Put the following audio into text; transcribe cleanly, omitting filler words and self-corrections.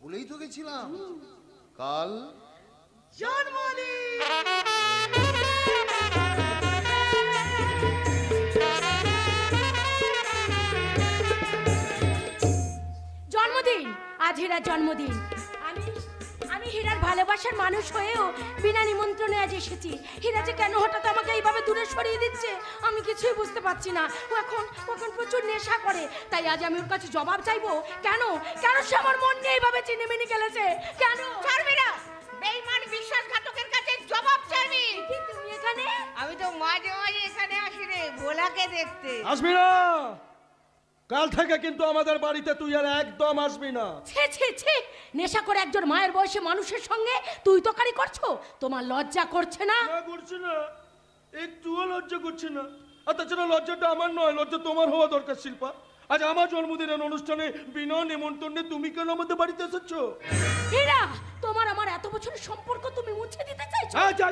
বলেই তো গেছিলাম কাল জন্মদিন। জন্মদিন, আজ হীরার জন্মদিন। আমি আমি হীরার ভালোবাসার মানুষ হয়েও বিনা নিমন্ত্রণে আজ এসেছি। হীরা যে কেন হঠাৎ আমাকে এইভাবে দূরে সরিয়ে দিচ্ছে আমি কিছুই বুঝতে পারছি না। ও এখন প্রচুর নেশা করে, তাই আজ আমি ওর কাছে জবাব চাইবো। কেন কেন সে আমার মন নিয়ে এইভাবে চিনেমিনি খেলেছে? কেন? ছাড়বি না, বেঈমান বিশ্বাসঘাতকের কাছে জবাব চাইবি। কি তুমি এখানে? আমি তো মাঝে মাঝে এখানে আসি রে ভোলাকে দেখতে। আসবি না, কাল থেকে কিন্তু আমাদের বাড়িতে তুই আর একদম আসবি না। ছে ছে ছে, নেশা করে একজন মায়ের বয়সী মানুষের সঙ্গে তুই তকারি করছো? তোমার লজ্জা করছে না? না করছি না, একটুও লজ্জা করছি না। আর তাছাড়া লজ্জাটা আমার নয়, লজ্জা তোমার হওয়া দরকার শিল্পা। আজ আমার জন্মদিনের অনুষ্ঠানে বিনা নিমন্ত্রণে তুমি কেন আমাদের বাড়িতে এসেছো? হীরা, তোমার আমার এত বছরের সম্পর্ক তুমি মুছে দিতে চাইছো? আচ্ছা